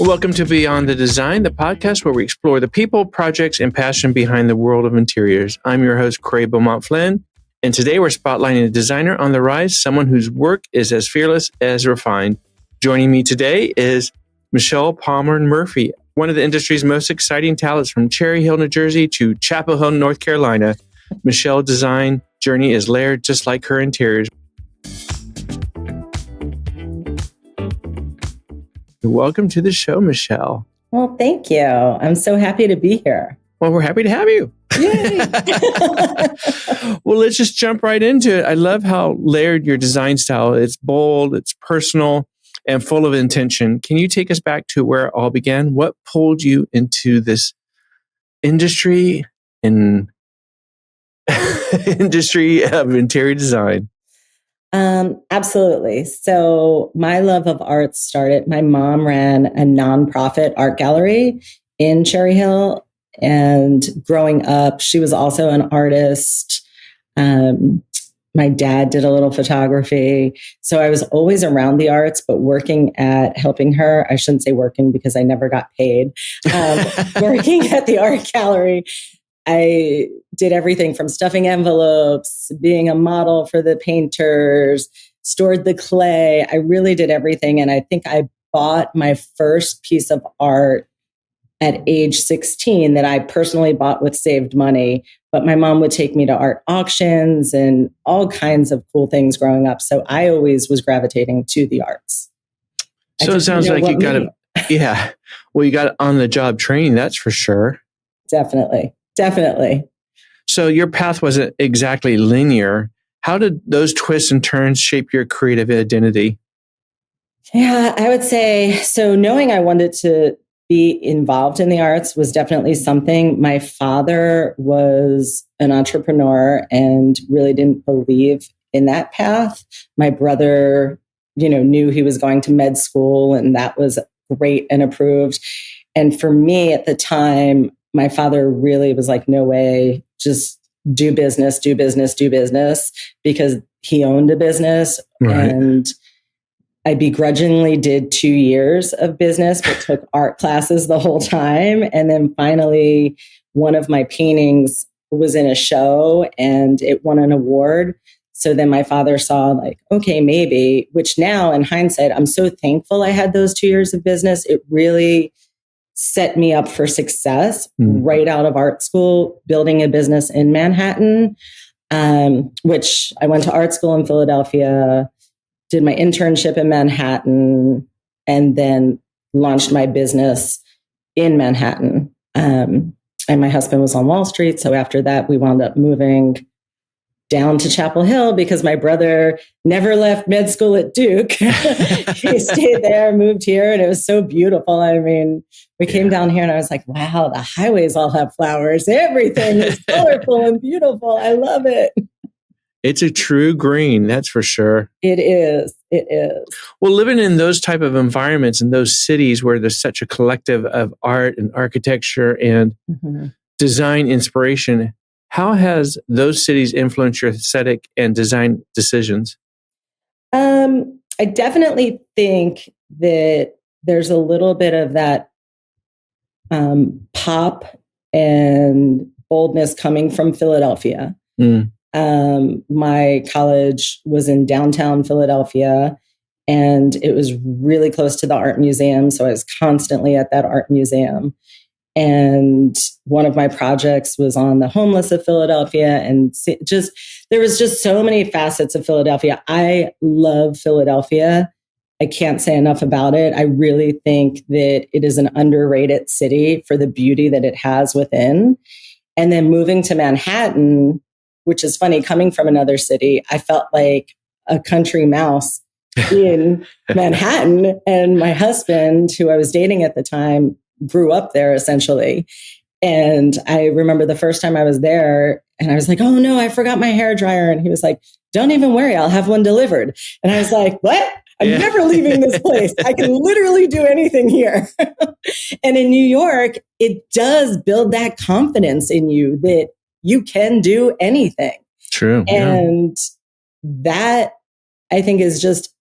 Welcome to Beyond the Design, the podcast where we explore the people, projects, and passion behind the world of interiors. I'm your host, Craig Beaumont Flynn, and today we're spotlighting a designer on the rise, someone whose work is as fearless as refined. Joining me today is Michelle Palmer Murphy, one of the industry's most exciting talents from Cherry Hill, New Jersey to Chapel Hill, North Carolina. Michelle's design journey is layered just like her interiors. Welcome to the show, Michelle. Well, thank you. I'm so happy to be here. Well, we're happy to have you. Yay. Well, let's just jump right into it. I love how layered your design style is. It's bold, it's personal, and full of intention. Can you take us back to where it all began? What pulled you into this industry of interior design? Absolutely. So my love of art started, my mom ran a nonprofit art gallery in Cherry Hill. And growing up, she was also an artist. My dad did a little photography. So I was always around the arts, but helping her, I shouldn't say working because I never got paid, working at the art gallery. I did everything from stuffing envelopes, being a model for the painters, stored the clay. I really did everything. And I think I bought my first piece of art at age 16 that I personally bought with saved money. But my mom would take me to art auctions and all kinds of cool things growing up. So I always was gravitating to the arts. So it sounds like you got you got on-the-job training, that's for sure. Definitely. So your path wasn't exactly linear. How did those twists and turns shape your creative identity? Yeah, I would say, so knowing I wanted to be involved in the arts was definitely something. My father was an entrepreneur and really didn't believe in that path. My brother, knew he was going to med school and that was great and approved. And for me at the time, my father really was like, no way, just do business, because he owned a business. Right. And I begrudgingly did 2 years of business, but took art classes the whole time. And then finally, one of my paintings was in a show and it won an award. So then my father saw like, okay, maybe, which now in hindsight, I'm so thankful I had those 2 years of business. It really set me up for success right out of art school, building a business in Manhattan, which I went to art school in Philadelphia, did my internship in Manhattan, and then launched my business in Manhattan. And my husband was on Wall Street. So after that, we wound up moving down to Chapel Hill because my brother never left med school at Duke. He stayed there, moved here, and it was so beautiful. I mean, we came down here and I was like, wow, the highways all have flowers. Everything is colorful and beautiful. I love it. It's a true green, that's for sure. It is. Well, living in those type of environments in those cities where there's such a collective of art and architecture and design inspiration, how has those cities influenced your aesthetic and design decisions? I definitely think that there's a little bit of that pop and boldness coming from Philadelphia. My college was in downtown Philadelphia and it was really close to the art museum. So I was constantly at that art museum. And one of my projects was on the homeless of Philadelphia. And there was just so many facets of Philadelphia. I love Philadelphia. I can't say enough about it. I really think that it is an underrated city for the beauty that it has within. And then moving to Manhattan, which is funny, coming from another city, I felt like a country mouse in Manhattan. And my husband, who I was dating at the time, grew up there essentially. And I remember the first time I was there and I was like, oh no, I forgot my hairdryer. And he was like, don't even worry, I'll have one delivered. And I was like, what? I'm never leaving this place. I can literally do anything here. And in New York, it does build that confidence in you that you can do anything. True. And that I think is just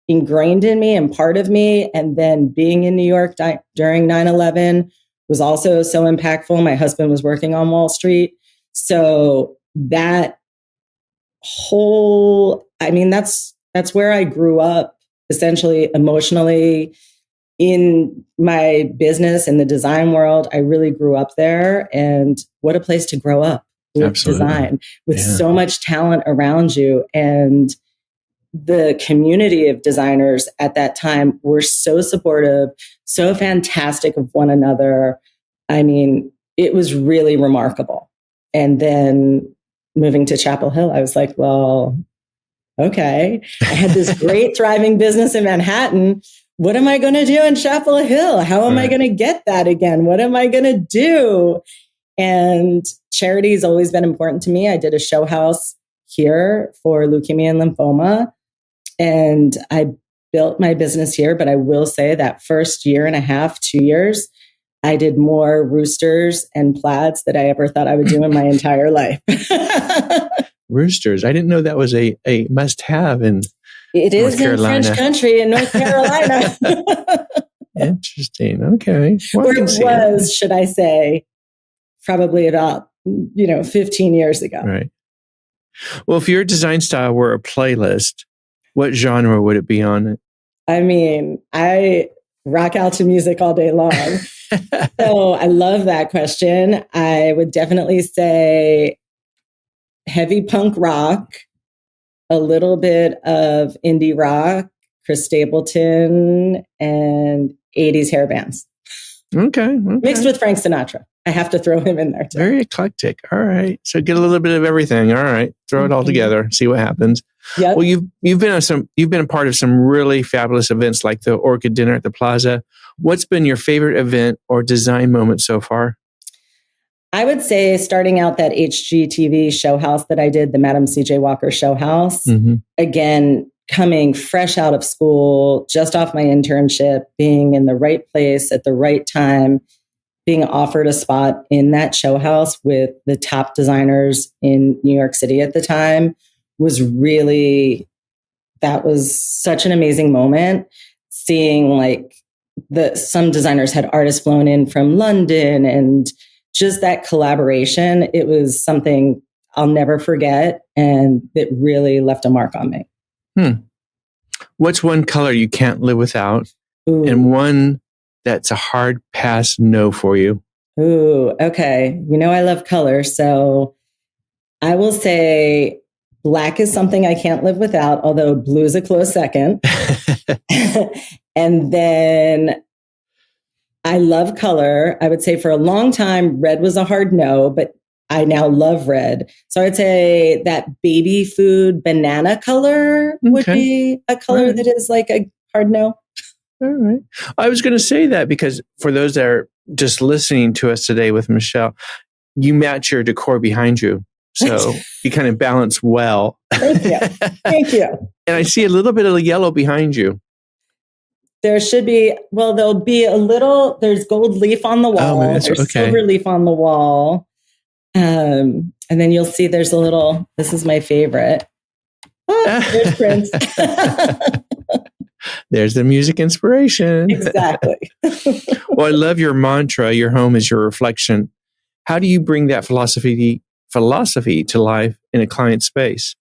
ingrained in me and part of me. And then being in New York during 9/11 was also so impactful. My husband was working on Wall Street. So that whole, I mean, that's where I grew up, essentially emotionally, in my business, in the design world. I really grew up there. And what a place to grow up with Absolutely. design, with so much talent around you. And the community of designers at that time were so supportive, so fantastic of one another. I mean, it was really remarkable. And then moving to Chapel Hill, I was like, well, okay, I had this great thriving business in Manhattan. What am I going to do in Chapel Hill? How am I going to get that again? What am I going to do? And charity has always been important to me. I did a show house here for leukemia and lymphoma, and I built my business here. But I will say that first year and a half, 2 years, I did more roosters and plaids than I ever thought I would do in my entire life. Roosters. I didn't know that was a must-have in It is in French country in North Carolina. Interesting. Okay. Well, or it was, should I say, probably about 15 years ago. Right. Well, if your design style were a playlist, what genre would it be on? I mean, I rock out to music all day long. So I love that question. I would definitely say heavy punk rock, a little bit of indie rock, Chris Stapleton, and 80s hair bands. Okay. Mixed with Frank Sinatra. I have to throw him in there too. Very eclectic. All right. So get a little bit of everything. All right. Throw it all together. See what happens. Yep. Well, you've been a part of some really fabulous events like the Orchid Dinner at the Plaza. What's been your favorite event or design moment so far? I would say starting out that HGTV show house that I did, the Madam C.J. Walker show house. Mm-hmm. Again, coming fresh out of school, just off my internship, being in the right place at the right time, being offered a spot in that show house with the top designers in New York City at the time that was such an amazing moment. Seeing like some designers had artists flown in from London, and just that collaboration, it was something I'll never forget. And it really left a mark on me. What's one color you can't live without? Ooh. And one that's a hard pass no for you? Ooh, okay. I love color. So I will say black is something I can't live without, although blue is a close second. And then I love color. I would say for a long time, red was a hard no, but I now love red. So I'd say that baby food banana color would be a color that is like a hard no. All right. I was going to say that because for those that are just listening to us today with Michelle, you match your decor behind you. So you kind of balance well. Thank you. Thank you. And I see a little bit of yellow behind you. There should be, there'll be there's gold leaf on the wall. There's silver leaf on the wall. And then you'll see there's this is my favorite. Oh, there's Prince. There's the music inspiration. Exactly. Well, I love your mantra, your home is your reflection. How do you bring that philosophy to life in a client space?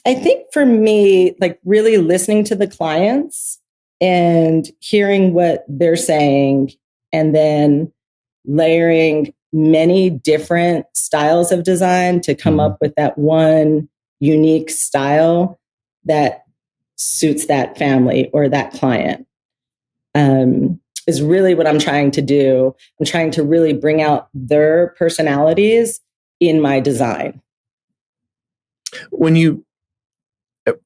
I think for me, like really listening to the clients and hearing what they're saying, and then layering many different styles of design to come up with that one unique style that suits that family or that client, is really what I'm trying to do. I'm trying to really bring out their personalities in my design. When you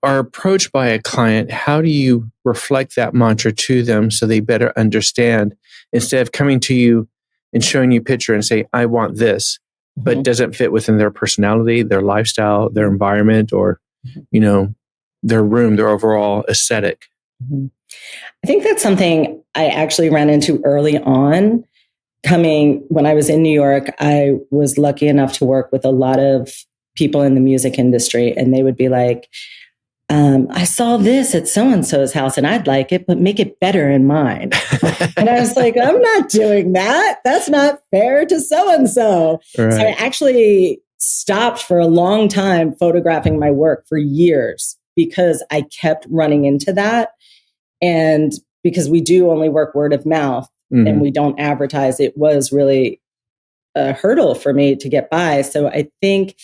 are approached by a client, how do you reflect that mantra to them so they better understand, instead of coming to you and showing you a picture and say, I want this, but it doesn't fit within their personality, their lifestyle, their environment, or, their room, their overall aesthetic? I think that's something I actually ran into early on. When I was in New York, I was lucky enough to work with a lot of people in the music industry, and they would be like, I saw this at so-and-so's house and I'd like it, but make it better in mine. And I was like, I'm not doing that. That's not fair to so-and-so. Right. So I actually stopped for a long time photographing my work for years because I kept running into that. And because we do only work word of mouth and we don't advertise, it was really a hurdle for me to get by. So I think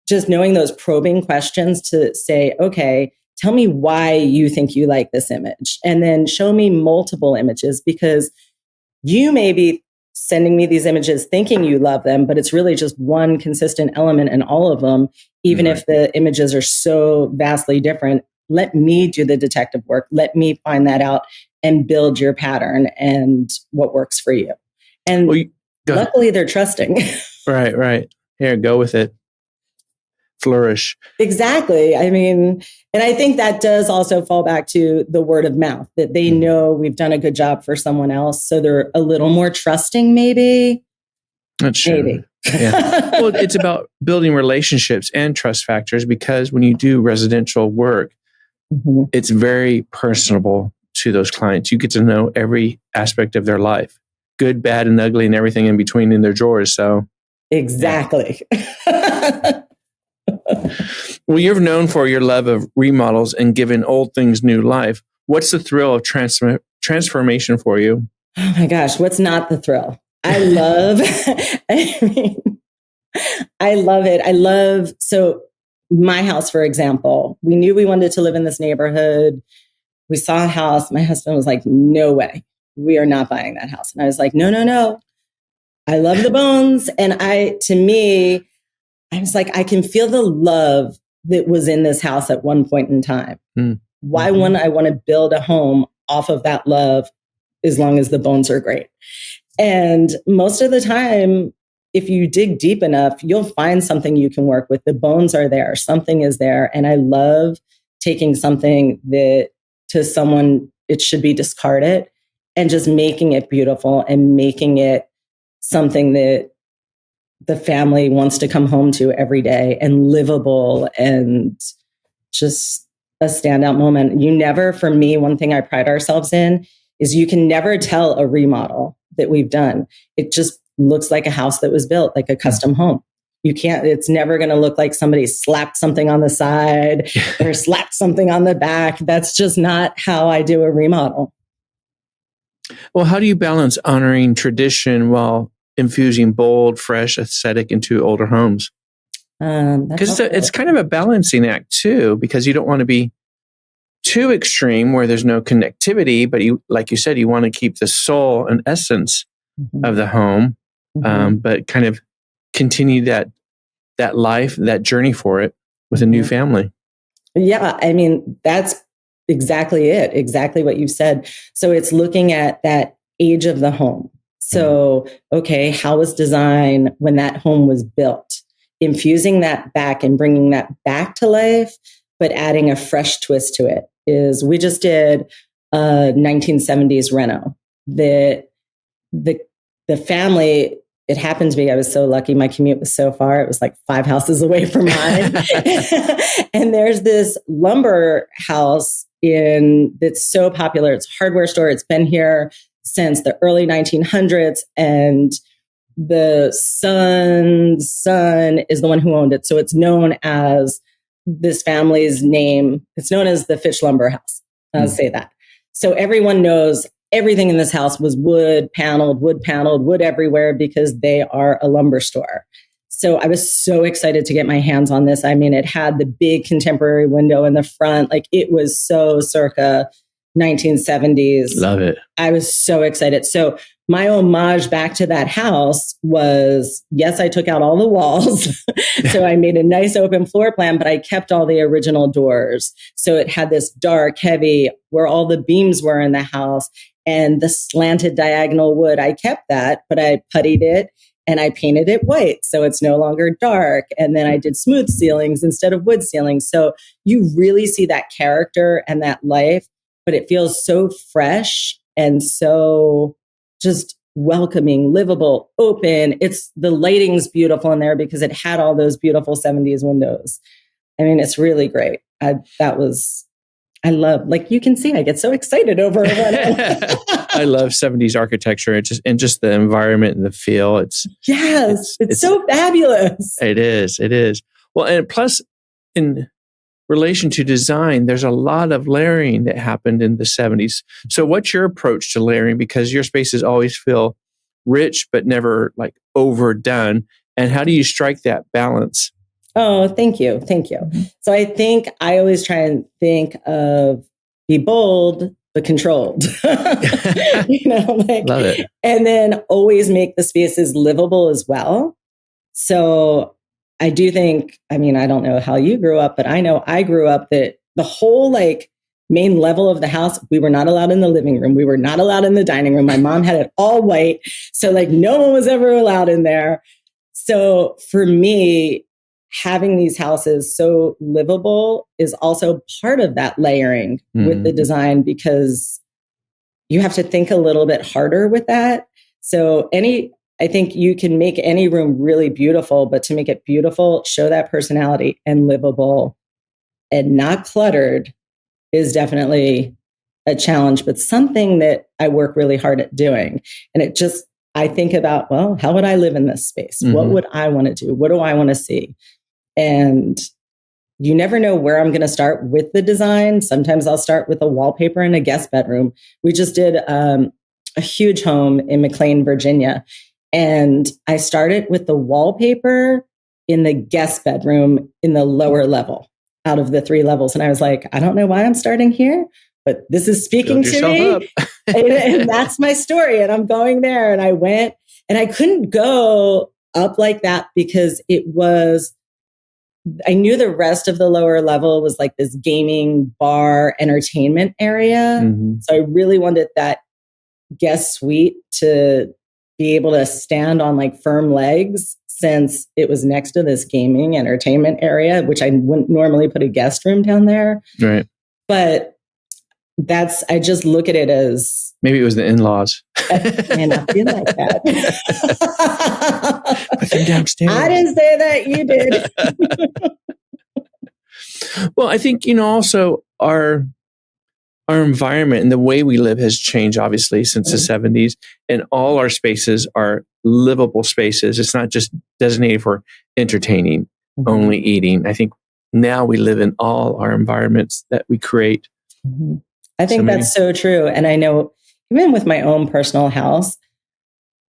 just knowing those probing questions to say, okay, tell me why you think you like this image, and then show me multiple images, because you may be sending me these images thinking you love them, but it's really just one consistent element in all of them, even if the images are so vastly different. Let me do the detective work. Let me find that out and build your pattern and what works for you. And luckily, they're trusting. Right. Here, go with it. Flourish. Exactly. I mean, and I think that does also fall back to the word of mouth, that they know we've done a good job for someone else. So they're a little more trusting, maybe. That's true. Maybe. Yeah. Well, it's about building relationships and trust factors, because when you do residential work, it's very personable to those clients. You get to know every aspect of their life, good, bad, and ugly, and everything in between in their drawers. So exactly. Yeah. Well, you're known for your love of remodels and giving old things new life. What's the thrill of transformation for you? Oh my gosh, what's not the thrill? I love, I love it. So my house, for example, we knew we wanted to live in this neighborhood. We saw a house. My husband was like, no way, we are not buying that house. And I was like, no. I love the bones. And to me, I was like, I can feel the love that was in this house at one point in time. Why wouldn't I want to build a home off of that love as long as the bones are great? And most of the time, if you dig deep enough, you'll find something you can work with. The bones are there. Something is there. And I love taking something that to someone, it should be discarded, and just making it beautiful and making it something that the family wants to come home to every day, and livable, and just a standout moment. For me, one thing I pride ourselves in is you can never tell a remodel that we've done. It just looks like a house that was built, like a custom home. It's never going to look like somebody slapped something on the side or slapped something on the back. That's just not how I do a remodel. Well, how do you balance honoring tradition while infusing bold, fresh aesthetic into older homes? Because it's kind of a balancing act too, because you don't want to be too extreme where there's no connectivity, but you, like you said, you want to keep the soul and essence of the home, but kind of continue that life, that journey for it with a new family. Yeah, I mean, that's exactly it. Exactly what you said. So it's looking at that age of the home. So, okay, how was design when that home was built? Infusing that back and bringing that back to life, but adding a fresh twist to it. We just did a 1970s reno. The family, it happened to be, I was so lucky, my commute was so far, it was like 5 houses away from mine. And there's this lumber house that's so popular. It's a hardware store. It's been here since the early 1900s, and the son's son is the one who owned it. So it's known as this family's name. It's known as the Fitch Lumber House. I'll say that. So everyone knows everything in this house was wood paneled, wood everywhere, because they are a lumber store. So I was so excited to get my hands on this. I mean, it had the big contemporary window in the front. Like, it was so circa 1970s. Love it. I was so excited. So my homage back to that house was, yes, I took out all the walls. So I made a nice open floor plan, but I kept all the original doors. So it had this dark, heavy, where all the beams were in the house, and the slanted diagonal wood. I kept that, but I puttied it and I painted it white. So it's no longer dark. And then I did smooth ceilings instead of wood ceilings. So you really see that character and that life, but it feels so fresh and so just welcoming, livable, open. The lighting's beautiful in there because it had all those beautiful 70s windows. I mean, it's really great. I love, like, you can see, I get so excited over it. I love 70s architecture. And just the environment and the feel. It's so fabulous. It is. Well, and plus in relation to design, there's a lot of layering that happened in the 70s. So what's your approach to layering? Because your spaces always feel rich, but never like overdone. And how do you strike that balance? Oh, thank you. So I think I always try and think of be bold, but controlled. Love it. And then always make the spaces livable as well. So I do think, I don't know how you grew up, but I know I grew up that the whole main level of the house, we were not allowed in the living room. We were not allowed in the dining room. My mom had it all white. So no one was ever allowed in there. So for me, having these houses so livable is also part of that layering with the design, because you have to think a little bit harder with that. So I think you can make any room really beautiful, but to make it beautiful, show that personality and livable and not cluttered is definitely a challenge, but something that I work really hard at doing. And I think about, well, how would I live in this space? What would I want to do? What do I want to see? And you never know where I'm going to start with the design. Sometimes I'll start with a wallpaper in a guest bedroom. We just did a huge home in McLean, Virginia. And I started with the wallpaper in the guest bedroom in the lower level out of the 3 levels. And I was like, I don't know why I'm starting here, but this is speaking to me. And that's my story. And I'm going there. And I went, and I couldn't go up like that because I knew the rest of the lower level was like this gaming bar entertainment area. So I really wanted that guest suite to be able to stand on firm legs, since it was next to this gaming entertainment area, which I wouldn't normally put a guest room down there. Right. But I just look at it as... Maybe it was the in-laws. And I feel like that. Put them downstairs. I didn't say that, you did. Well, I think, also our environment and the way we live has changed, obviously, since the 70s. And all our spaces are livable spaces. It's not just designated for entertaining, only eating. I think now we live in all our environments that we create. I think that's so true. And I know even with my own personal house,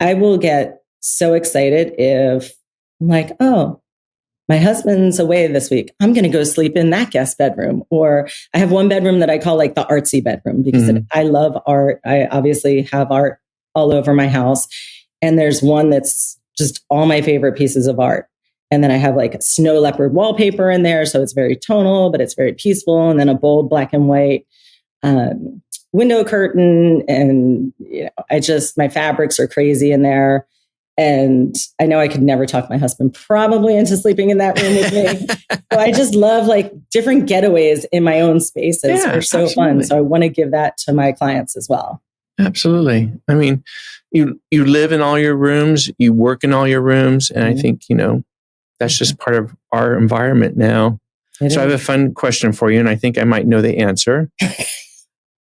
I will get so excited if I'm like, oh, my husband's away this week. I'm going to go sleep in that guest bedroom. Or I have one bedroom that I call the artsy bedroom, because I love art. I obviously have art all over my house. And there's one that's just all my favorite pieces of art. And then I have a snow leopard wallpaper in there. So it's very tonal, but it's very peaceful. And then a bold black and white window curtain. And, my fabrics are crazy in there. And I know I could never talk my husband probably into sleeping in that room with me. So I just love different getaways in my own spaces. They're so fun. So I want to give that to my clients as well. Absolutely. I mean, you live in all your rooms, you work in all your rooms. And I think, that's just part of our environment now. I have a fun question for you, and I think I might know the answer.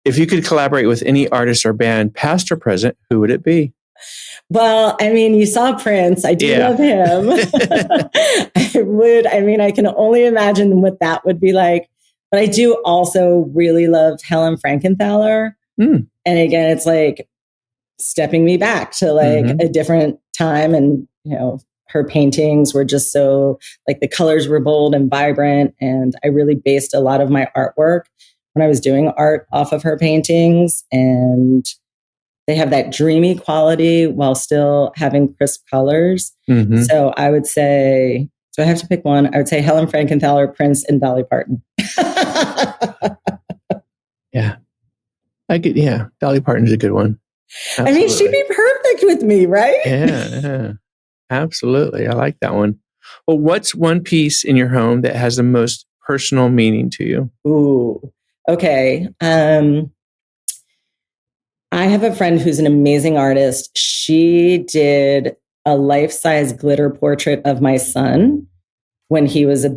If you could collaborate with any artist or band, past or present, who would it be? Well, you saw Prince. I do love him. I can only imagine what that would be like. But I do also really love Helen Frankenthaler. And again, it's stepping me back to a different time. And, her paintings were just so the colors were bold and vibrant. And I really based a lot of my artwork when I was doing art off of her paintings. And they have that dreamy quality while still having crisp colors. So I would say, so I have to pick one. I would say Helen Frankenthaler, Prince, and Dolly Parton. Dolly Parton's a good one. Absolutely. She'd be perfect with me, right? Yeah, absolutely. I like that one. Well, what's one piece in your home that has the most personal meaning to you? Ooh, okay. I have a friend who's an amazing artist. She did a life-size glitter portrait of my son when he was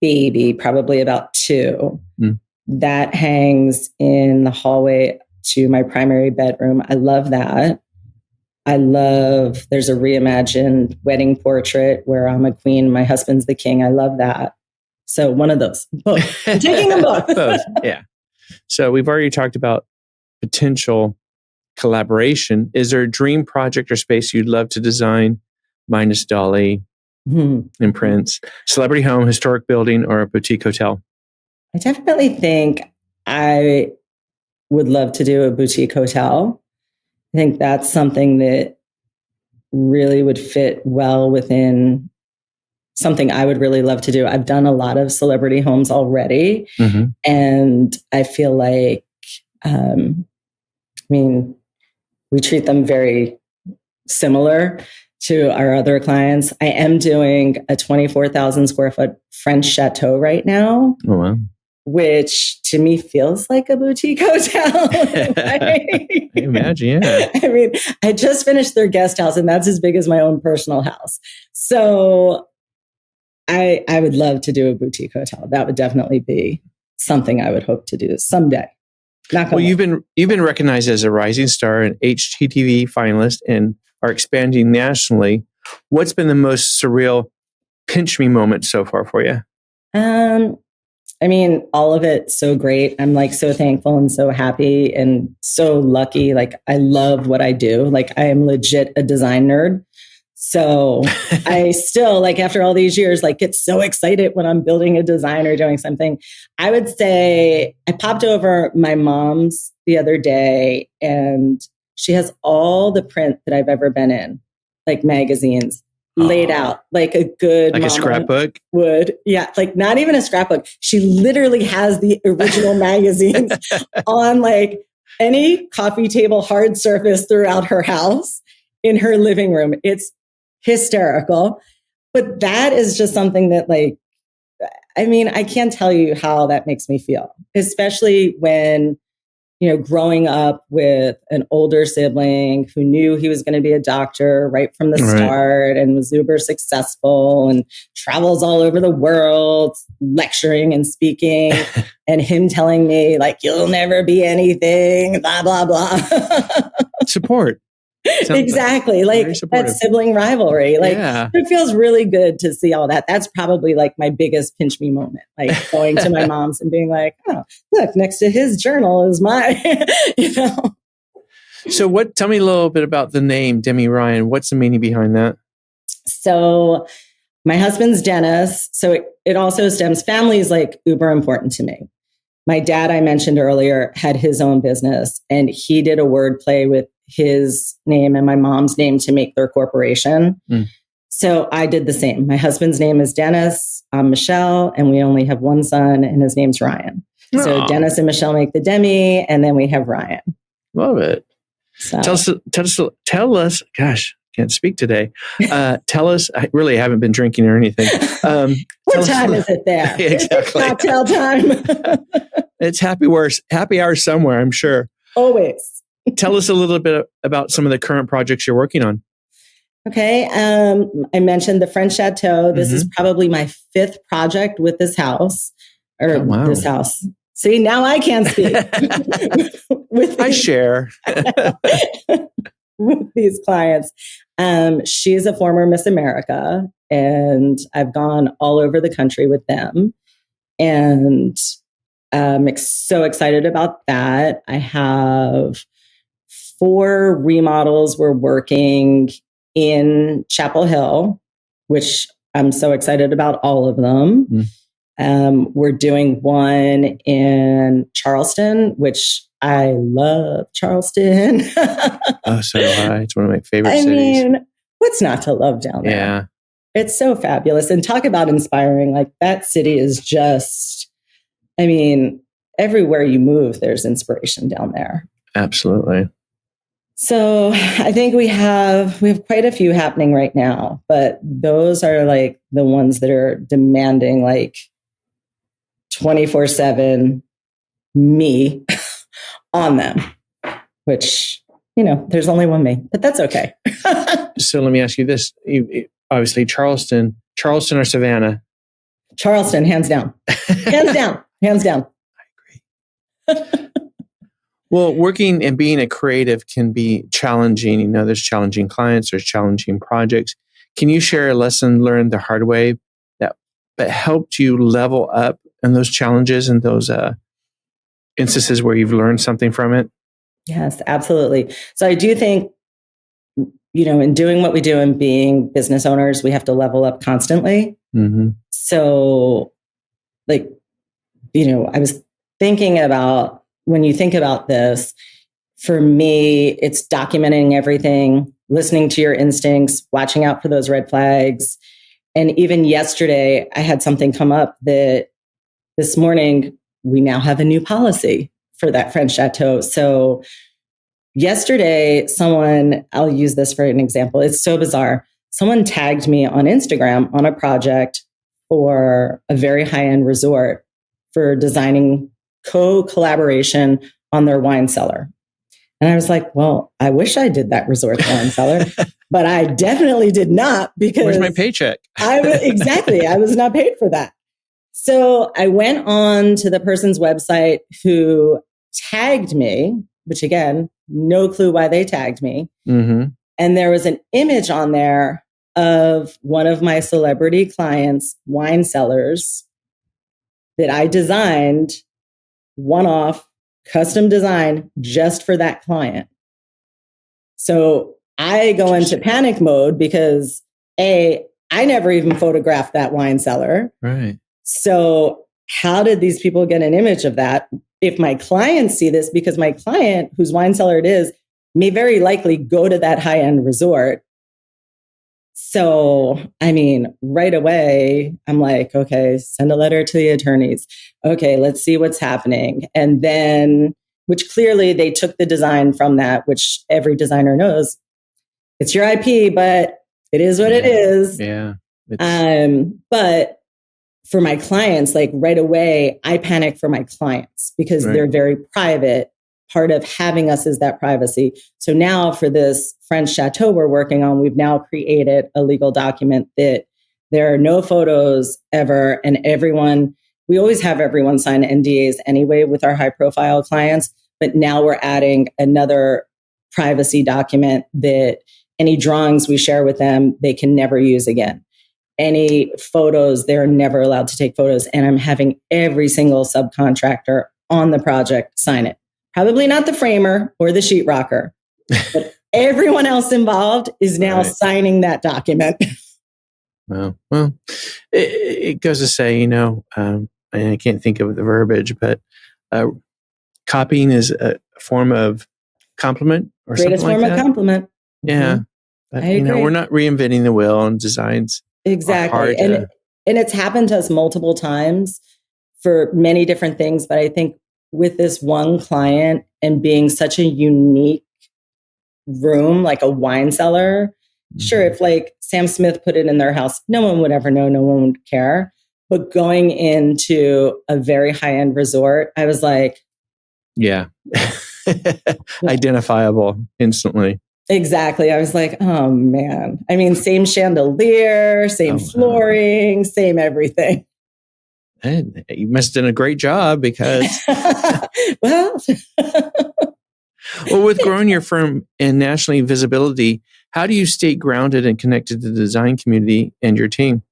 baby, probably about 2. Mm. That hangs in the hallway to my primary bedroom. I love that. There's a reimagined wedding portrait where I'm a queen, my husband's the king. I love that. So one of those. Both. I'm taking them both. Both, yeah. So we've already talked about potential collaboration. Is there a dream project or space you'd love to design, minus Dolly and Prince? Celebrity home, historic building, or a boutique hotel? I definitely think I would love to do a boutique hotel. I think that's something that really would fit well within something I would really love to do. I've done a lot of celebrity homes already. And I feel like, we treat them very similar to our other clients. I am doing a 24,000 square foot French chateau right now. Oh, wow. Which to me feels like a boutique hotel. I imagine, yeah. I just finished their guest house, and that's as big as my own personal house. So I would love to do a boutique hotel. That would definitely be something I would hope to do someday. Well, you've been recognized as a rising star, an HGTV finalist, and are expanding nationally. What's been the most surreal pinch me moment so far for you? All of it so great. I'm like so thankful and so happy and so lucky. Like I love what I do. Like I am legit a design nerd. So I still, like after all these years, like get so excited when I'm building a design or doing something. I would say I popped over my mom's the other day and she has all the print that I've ever been in, like magazines. Laid out like a good like a scrapbook would. Yeah. Like not even a scrapbook. She literally has the original magazines on like any coffee table hard surface throughout her house in her living room. It's hysterical. But that is just something that I can't tell you how that makes me feel, especially when, growing up with an older sibling who knew he was going to be a doctor right from the start and was uber successful and travels all over the world lecturing and speaking and him telling me like, you'll never be anything, blah, blah, blah. Support. Exactly. Like that sibling rivalry. Like It feels really good to see all that. That's probably like my biggest pinch me moment. Like going to my mom's and being like, oh, look, next to his journal is my, So tell me a little bit about the name DEMI Ryan. What's the meaning behind that? So my husband's Dennis. So it also stems, family is like uber important to me. My dad, I mentioned earlier, had his own business and he did a word play with his name and my mom's name to make their corporation. So I did the same. My husband's name is Dennis. I'm Michelle, and we only have one son, and his name's Ryan. Aww. So Dennis and Michelle make the Demi, and then we have Ryan. Love it. So. Tell us. Gosh, can't speak today. Tell us. I really haven't been drinking or anything. What time is it there? Exactly. It's cocktail time. It's happy hour somewhere, I'm sure. Always. Tell us a little bit about some of the current projects you're working on. Okay. I mentioned the French Chateau. This is probably my 5th project with this house this house. See, now I can't speak. I share. With these clients. She's a former Miss America and I've gone all over the country with them. And I'm so excited about that. I have 4 remodels we're working in Chapel Hill, which I'm so excited about all of them. We're doing one in Charleston, which I love Charleston. Oh, so do I. It's one of my favorite cities. What's not to love down there? Yeah. It's so fabulous. And talk about inspiring. Like that city is just, everywhere you move, there's inspiration down there. Absolutely. So I think we have quite a few happening right now, but those are like the ones that are demanding like 24/7 me on them, which, there's only one me, but that's okay. So let me ask you this. Obviously Charleston or Savannah? Charleston, hands down. Hands down. Hands down. I agree. Well, working and being a creative can be challenging. You know, there's challenging clients, there's challenging projects. Can you share a lesson learned the hard way that helped you level up in those challenges and those instances where you've learned something from it? Yes, absolutely. So I do think, in doing what we do and being business owners, we have to level up constantly. Mm-hmm. So, I was thinking about, when you think about this, for me, it's documenting everything, listening to your instincts, watching out for those red flags. And even yesterday, I had something come up that this morning, we now have a new policy for that French chateau. So yesterday, I'll use this for an example. It's so bizarre. Someone tagged me on Instagram on a project for a very high-end resort for designing co-collaboration on their wine cellar. And I was like, well, I wish I did that resort wine cellar, but I definitely did not, because where's my paycheck? Exactly. I was not paid for that. So I went on to the person's website who tagged me, which again, no clue why they tagged me. Mm-hmm. And there was an image on there of one of my celebrity clients' wine cellars that I designed, one-off, custom design just for that client. So I go into panic mode because I never even photographed that wine cellar. Right. So how did these people get an image of that? If my clients see this, because my client, whose wine cellar it is, may very likely go to that high-end resort. So, right away, I'm like, okay, send a letter to the attorneys. Okay, let's see what's happening. And then, which clearly they took the design from that, which every designer knows. It's your IP, but it is what it is. Yeah. But for my clients, right away, I panic for my clients because they're very private. Part of having us is that privacy. So now for this French chateau we're working on, we've now created a legal document that there are no photos ever. And we always have everyone sign NDAs anyway with our high profile clients. But now we're adding another privacy document that any drawings we share with them, they can never use again. Any photos, they're never allowed to take photos. And I'm having every single subcontractor on the project sign it. Probably not the framer or the sheetrocker, but everyone else involved is now signing that document. Well, it goes to say, I can't think of the verbiage, but copying is a form of compliment or greatest something like that. Greatest form of compliment. Yeah. Mm-hmm. But, I agree. we're not reinventing the wheel, and designs. Exactly. And it's happened to us multiple times for many different things. But I think with this one client and being such a unique room, like a wine cellar, sure, if Sam Smith put it in their house, no one would ever know, no one would care. But going into a very high-end resort, I was like, yeah. Identifiable instantly. Exactly. I was like, oh man. Same chandelier, same flooring, same everything. And you must have done a great job because... Well, with growing your firm and nationally visibility, how do you stay grounded and connected to the design community and your team?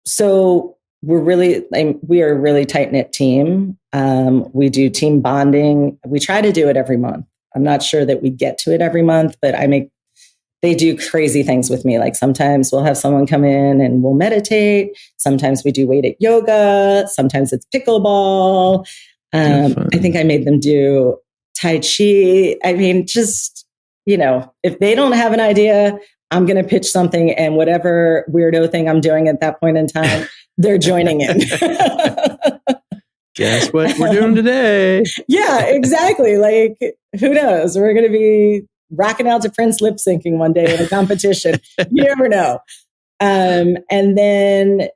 So we are a really tight-knit team. We do team bonding. We try to do it every month. I'm not sure that we get to it every month, but they do crazy things with me. Sometimes we'll have someone come in and we'll meditate. Sometimes we do weighted yoga. Sometimes it's pickleball. I think I made them do Tai Chi. If they don't have an idea, I'm going to pitch something, and whatever weirdo thing I'm doing at that point in time, they're joining in. Guess what we're doing today? Yeah, exactly. Who knows? We're going to be rocking out to Prince lip syncing one day in a competition. You never know. And then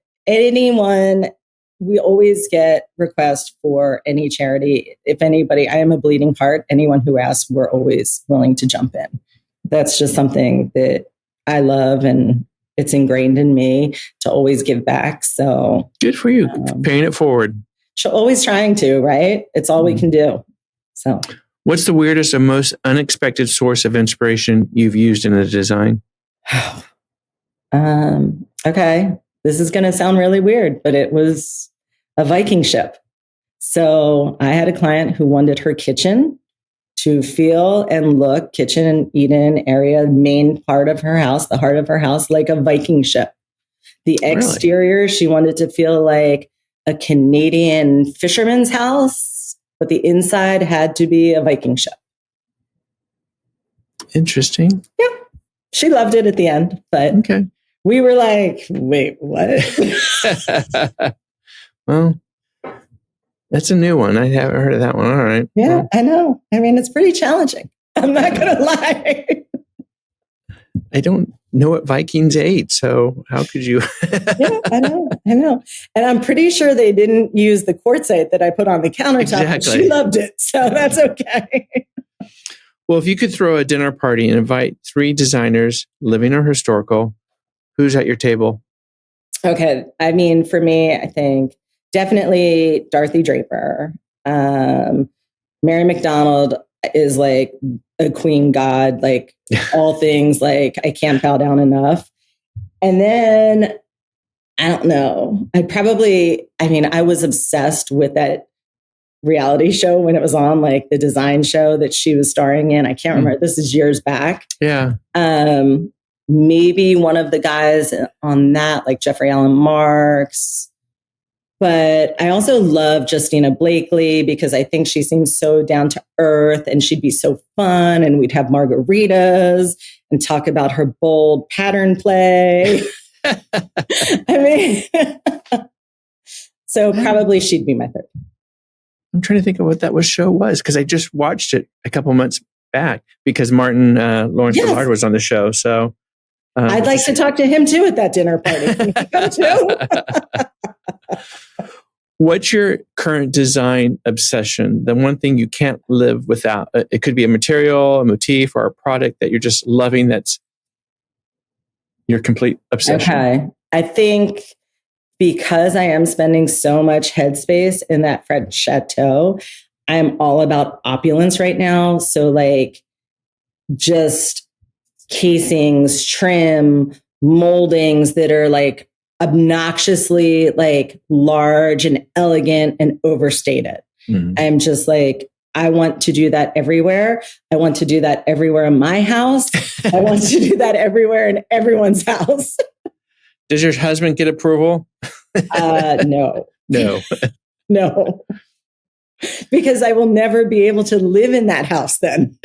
we always get requests for any charity. If anybody, I am a bleeding heart. Anyone who asks, we're always willing to jump in. That's just something that I love. And it's ingrained in me to always give back. So good for you, paying it forward. Always trying to, right? It's all we can do. So what's the weirdest or most unexpected source of inspiration you've used in a design? Okay. This is going to sound really weird, but it was a Viking ship. So I had a client who wanted her kitchen to feel and look, kitchen and eat-in area, main part of her house, the heart of her house, like a Viking ship. The exterior, she wanted to feel like a Canadian fisherman's house, but the inside had to be a Viking ship. Interesting. Yeah. She loved it at the end, but we were like, wait, what? Well, that's a new one. I haven't heard of that one. All right. Yeah, well, I know. I mean, it's pretty challenging. I'm not going to lie. I don't know what Vikings ate, so how could you? Yeah, I know. And I'm pretty sure they didn't use the quartzite that I put on the countertop. Exactly. She loved it, so that's okay. Well, if you could throw a dinner party and invite 3 designers, living or historical, who's at your table? Okay. I mean, for me, I think definitely Dorothy Draper. Mary McDonald is like a queen god, like all things, like I can't bow down enough. And then, I don't know, I was obsessed with that reality show when it was on, like the design show that she was starring in. I can't remember. This is years back. Yeah. Maybe one of the guys on that, like Jeffrey Allen Marks. But I also love Justina Blakely because I think she seems so down to earth and she'd be so fun. And we'd have margaritas and talk about her bold pattern play. I mean, so probably she'd be my third. I'm trying to think of what that show was because I just watched it a couple months back because Martin Lawrence Ballard was on the show. So I'd like to talk to him too at that dinner party. Can you come too? What's your current design obsession? The one thing you can't live without. It could be a material, a motif, or a product that you're just loving. That's your complete obsession. Okay. I think because I am spending so much headspace in that French chateau, I'm all about opulence right now. So like just casings, trim, moldings that are like obnoxiously like large and elegant and overstated. I'm just like, I want to do that everywhere. I want to do that everywhere in my house. I want to do that everywhere in everyone's house. Does your husband get approval? No. No. Because I will never be able to live in that house then.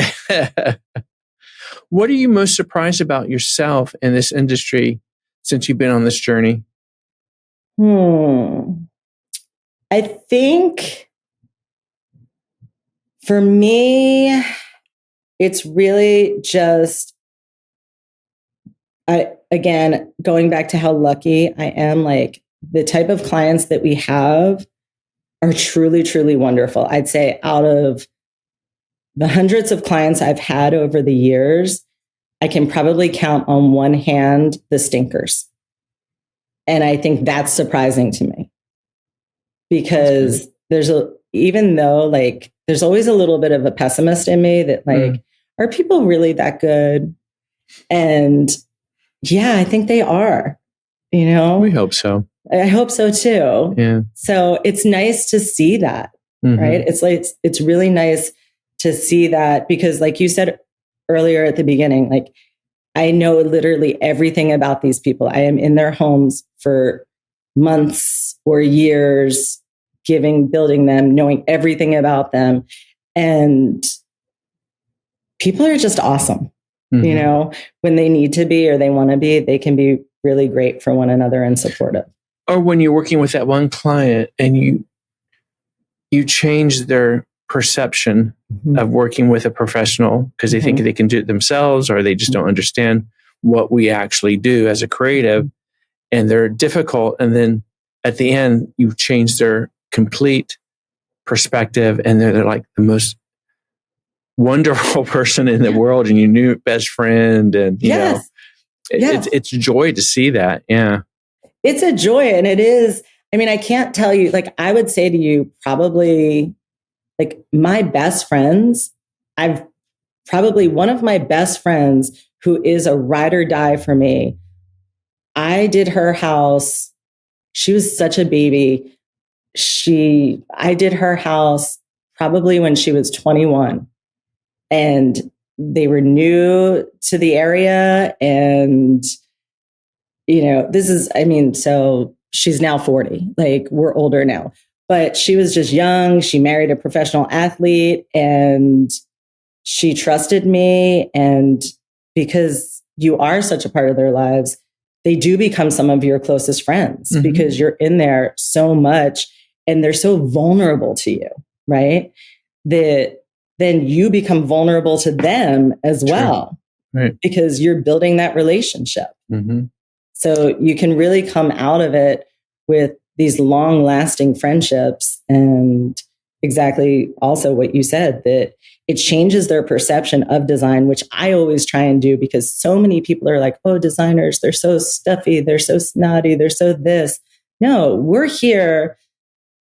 What are you most surprised about yourself in this industry since you've been on this journey? I think for me, it's really just, again, going back to how lucky I am, like the type of clients that we have are truly, truly wonderful. I'd say out of the hundreds of clients I've had over the years, I can probably count on one hand the stinkers. And I think that's surprising to me because even though like, there's always a little bit of a pessimist in me that like, are people really that good? And yeah, I think they are, We hope so. I hope so too. Yeah. So it's nice to see that, right? It's like, it's really nice to see that because like you said earlier at the beginning, like I know literally everything about these people. I am in their homes for months or years, building them, knowing everything about them. And people are just awesome. When they need to be or they want to be, they can be really great for one another and supportive. Or when you're working with that one client and you change their perception of working with a professional because they think they can do it themselves or they just don't understand what we actually do as a creative and they're difficult. And then at the end, you change their complete perspective and they're like the most wonderful person in the world and your new best friend. And, you know, It's joy to see that. Yeah. It's a joy. And it is, I mean, I can't tell you, like, I would say to you, probably like my best friends, I've probably one of my best friends who is a ride or die for me. I did her house. She was such a baby. I did her house probably when she was 21, and they were new to the area. And, so she's now 40, like we're older now, but she was just young. She married a professional athlete and she trusted me. And because you are such a part of their lives, they do become some of your closest friends because you're in there so much and they're so vulnerable to you, right? That then you become vulnerable to them as well, right? Because you're building that relationship. So you can really come out of it with these long lasting friendships. And exactly also what you said, that it changes their perception of design, which I always try and do, because so many people are like, oh, designers, they're so stuffy, they're so snotty, they're so this. No, we're here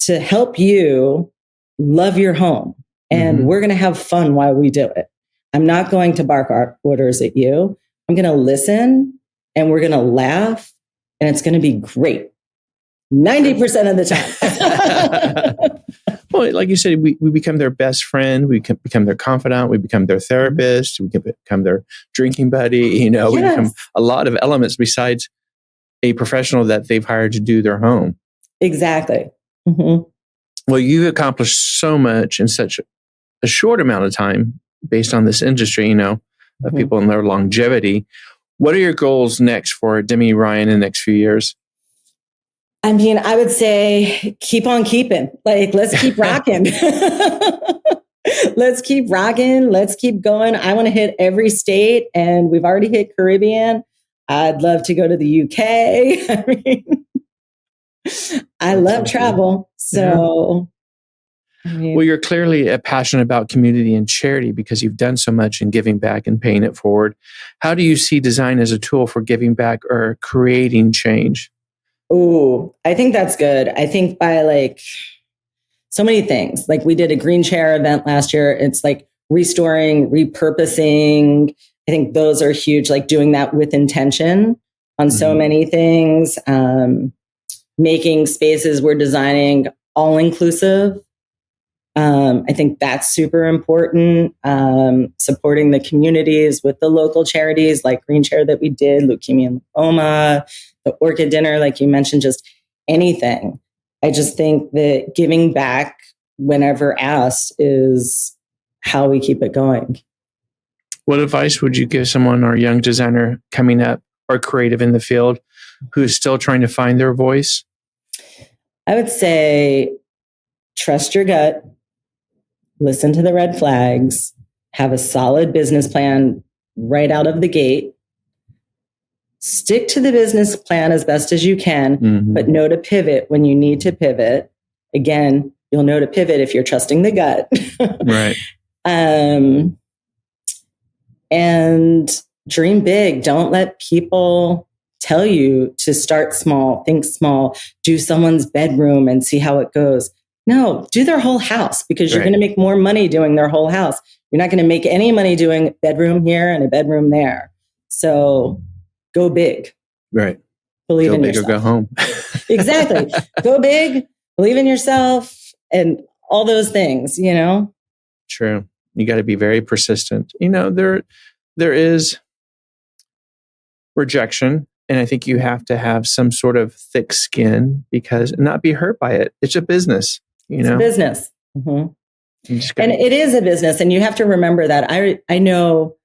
to help you love your home. And we're going to have fun while we do it. I'm not going to bark our orders at you. I'm going to listen and we're going to laugh and it's going to be great. 90% of the time. Well, like you said, we become their best friend. We can become their confidant. We become their therapist. We can become their drinking buddy. We become a lot of elements besides a professional that they've hired to do their home. Exactly. Well, you've accomplished so much in such a short amount of time based on this industry, of people and their longevity. What are your goals next for DEMI Ryan in the next few years? I mean, I would say keep on keeping. Like, let's keep rocking. Let's keep rocking. Let's keep going. I want to hit every state, and we've already hit Caribbean. I'd love to go to the UK. I mean, I love travel. So, well, you're clearly passionate about community and charity because you've done so much in giving back and paying it forward. How do you see design as a tool for giving back or creating change? Oh, I think that's good. I think by so many things, like we did a green chair event last year. It's like restoring, repurposing. I think those are huge, like doing that with intention on so many things, making spaces we're designing all inclusive. I think that's super important. Supporting the communities with the local charities like Green Chair that we did, Leukemia and Lymphoma, the Orchid Dinner, like you mentioned, just anything. I just think that giving back whenever asked is how we keep it going. What advice would you give someone or young designer coming up or creative in the field who's still trying to find their voice? I would say trust your gut, listen to the red flags, have a solid business plan right out of the gate. Stick to the business plan as best as you can, but know to pivot when you need to pivot. Again, you'll know to pivot if you're trusting the gut. Right. And dream big. Don't let people tell you to start small, think small, do someone's bedroom and see how it goes. No, do their whole house because you're going to make more money doing their whole house. You're not going to make any money doing bedroom here and a bedroom there. So go big. Right. Believe in yourself. Go big or go home. Exactly. Go big, believe in yourself, and all those things, True. You got to be very persistent. There is rejection. And I think you have to have some sort of thick skin because not be hurt by it. It's a business, It's a business. And it is a business. And you have to remember that. I know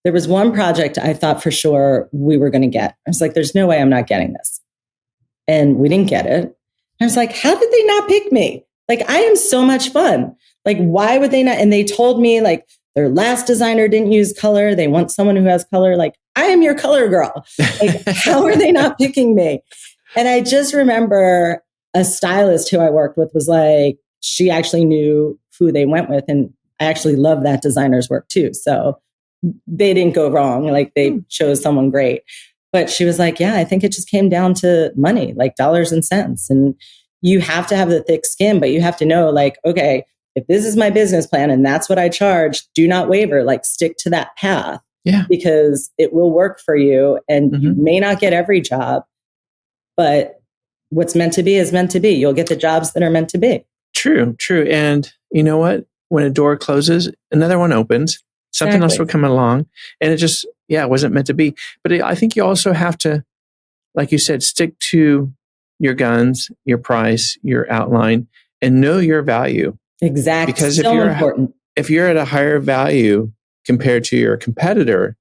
there was one project I thought for sure we were going to get. I was like, there's no way I'm not getting this. And we didn't get it. I was like, how did they not pick me? Like, I am so much fun. Like, why would they not? And they told me like their last designer didn't use color. They want someone who has color. Like, I am your color girl. Like, how are they not picking me? And I just remember a stylist who I worked with was like, she actually knew who they went with. And I actually love that designer's work too. So they didn't go wrong. Like, they chose someone great. But she was like, yeah, I think it just came down to money, like dollars and cents. And you have to have the thick skin, but you have to know, like, okay, if this is my business plan and that's what I charge, do not waver, like stick to that path. Yeah. Because it will work for you, and you may not get every job, but what's meant to be is meant to be. You'll get the jobs that are meant to be. True. And you know what? When a door closes, another one opens. Something else will come along, and it just, it wasn't meant to be. But I think you also have to, like you said, stick to your guns, your price, your outline, and know your value. Exactly. Because so important. If you're at a higher value compared to your competitor,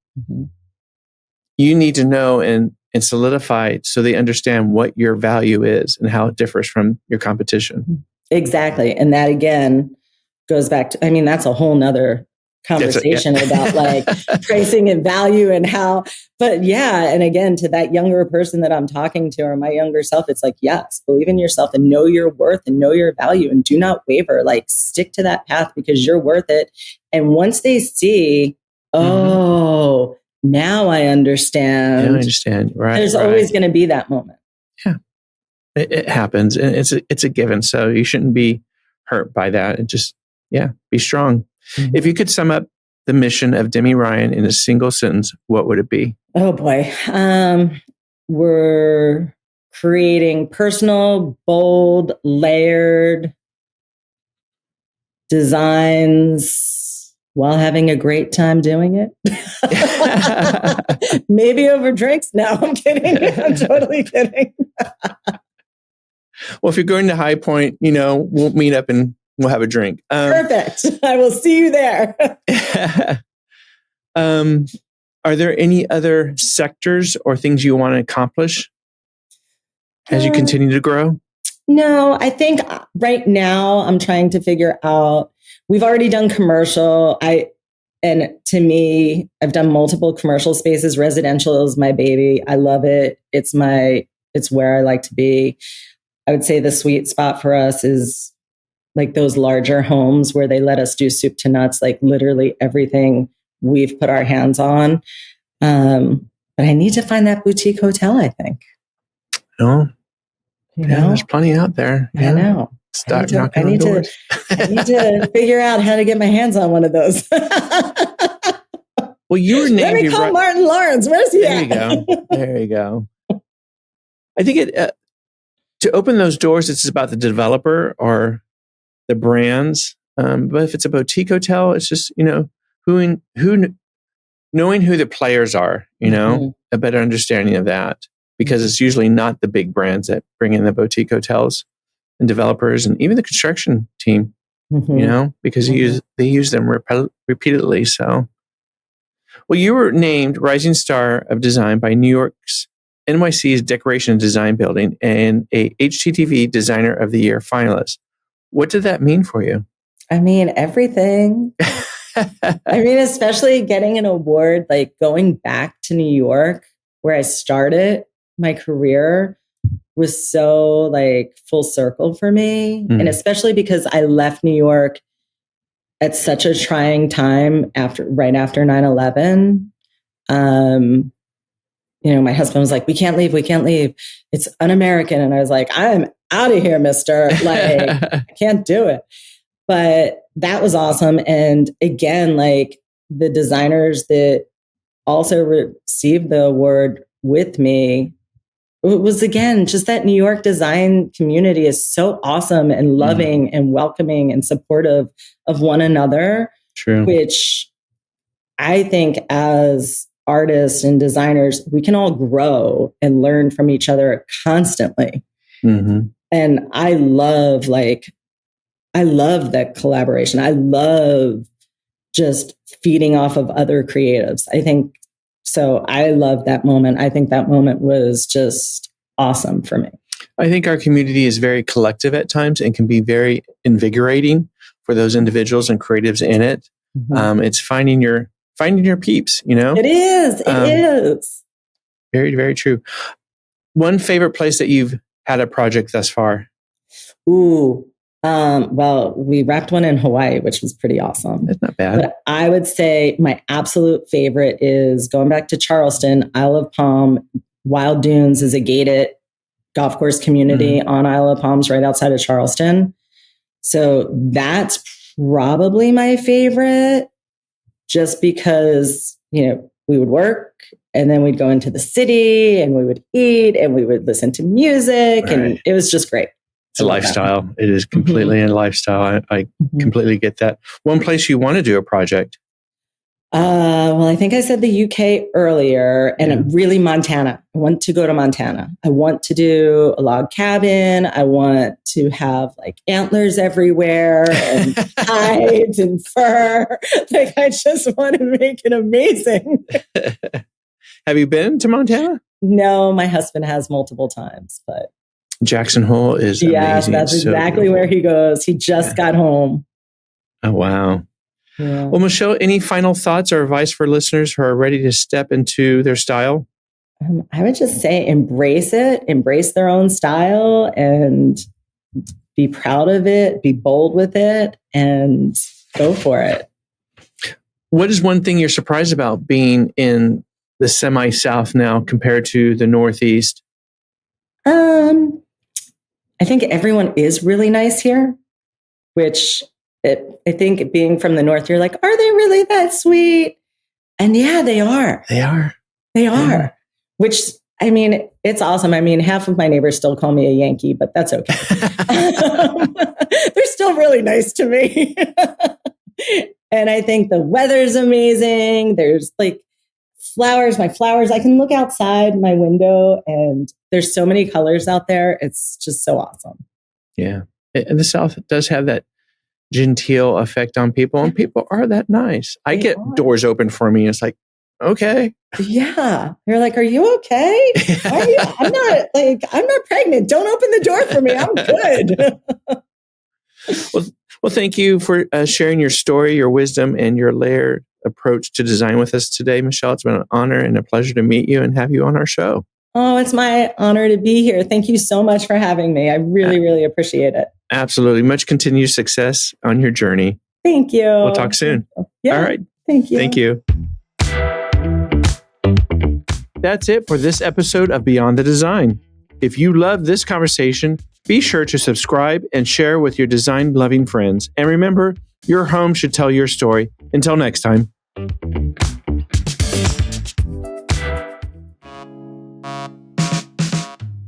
you need to know and solidify it so they understand what your value is and how it differs from your competition. Exactly. And that again goes back to, I mean, that's a whole nother conversation about like pricing and value and how, but and again, to that younger person that I'm talking to, or my younger self, it's like, yes, believe in yourself and know your worth and know your value and do not waver, like stick to that path because you're worth it. And once they see, now I understand. Right. There's always going to be that moment. Yeah. It happens, and it's a given. So you shouldn't be hurt by that. And just, be strong. If you could sum up the mission of DEMI Ryan in a single sentence, what would it be? Oh boy. We're creating personal, bold, layered designs while having a great time doing it. Maybe over drinks. No, I'm kidding. I'm totally kidding. Well, if you're going to High Point, we'll meet up and we'll have a drink. Perfect. I will see you there. Are there any other sectors or things you want to accomplish as you continue to grow? No, I think right now I'm trying to figure out, we've already done commercial. And to me, I've done multiple commercial spaces. Residential is my baby. I love it. It's where I like to be. I would say the sweet spot for us is like those larger homes where they let us do soup to nuts, like literally everything we've put our hands on. But I need to find that boutique hotel, I think. Oh, there's plenty out there. I know. Start knocking on doors. I need to figure out how to get my hands on one of those. Well, you were named. Let me call Martin Lawrence. Where's he at? There you go. I think to open those doors, it's about the developer or the brands. But if it's a boutique hotel, it's just, knowing who the players are, a better understanding of that, because it's usually not the big brands that bring in the boutique hotels and developers and even the construction team, because they use them repeatedly. So, well, you were named Rising Star of Design by NYC's Decoration and Design Building and a HTTV Designer of the Year finalist. What did that mean for you? I mean, everything. I mean, especially getting an award, like going back to New York, where I started my career, was so like full circle for me. And especially because I left New York at such a trying time right after 9/11. My husband was like, we can't leave. It's un-American. And I was like, I'm out of here, mister. Like, I can't do it. But that was awesome. And again, like the designers that also received the award with me, it was again, just that New York design community is so awesome and loving and welcoming and supportive of one another. True. Which I think as artists and designers, we can all grow and learn from each other constantly. And I love that collaboration. I love just feeding off of other creatives. I think so. I love that moment. I think that moment was just awesome for me. I think our community is very collective at times and can be very invigorating for those individuals and creatives in it. It's finding your peeps, It is. It is. Very, very true. One favorite place that you've had a project thus far? Ooh. Well, we wrapped one in Hawaii, which was pretty awesome. That's not bad. But I would say my absolute favorite is going back to Charleston, Isle of Palm. Wild Dunes is a gated golf course community on Isle of Palms right outside of Charleston. So that's probably my favorite, just because, we would work and then we'd go into the city and we would eat and we would listen to music and it was just great. It's a lifestyle. It is completely a lifestyle. I completely get that. One place you want to do a project? Well, I think I said the UK earlier, and really Montana. I want to go to Montana. I want to do a log cabin. I want to have like antlers everywhere and hides and fur. Like, I just want to make it amazing. Have you been to Montana? No, my husband has multiple times, but Jackson Hole is amazing. Yes, that's exactly where he goes. He just got home. Oh, wow. Yeah. Well, Michelle, any final thoughts or advice for listeners who are ready to step into their style? I would just say embrace it, embrace their own style and be proud of it, be bold with it, and go for it. What is one thing you're surprised about being in the semi-South now compared to the Northeast? I think everyone is really nice here, which I think being from the North, you're like, are they really that sweet? And yeah, they are. They are. Yeah. Which, I mean, it's awesome. I mean, half of my neighbors still call me a Yankee, but that's okay. They're still really nice to me. And I think the weather's amazing. There's like flowers, I can look outside my window and there's so many colors out there. It's just so awesome. Yeah. And the South does have that genteel effect on people, and people are that nice. I get doors open for me. It's like, okay. Yeah. You're like, are you okay? I'm not pregnant. Don't open the door for me. I'm good. Well, thank you for sharing your story, your wisdom, and your layered approach to design with us today, Michelle. It's been an honor and a pleasure to meet you and have you on our show. Oh, it's my honor to be here. Thank you so much for having me. I really, really appreciate it. Absolutely. Much continued success on your journey. Thank you. We'll talk soon. Yeah. All right. Thank you. Thank you. That's it for this episode of Beyond the Design. If you love this conversation, be sure to subscribe and share with your design-loving friends. And remember, your home should tell your story. Until next time.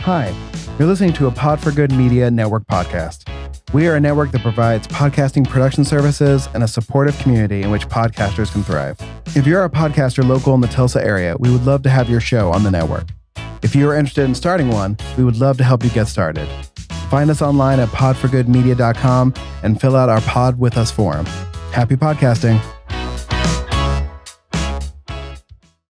Hi, you're listening to a Pod for Good Media Network podcast. We are a network that provides podcasting production services and a supportive community in which podcasters can thrive. If you're a podcaster local in the Tulsa area, we would love to have your show on the network. If you are interested in starting one, we would love to help you get started. Find us online at podforgoodmedia.com and fill out our Pod With Us form. Happy podcasting.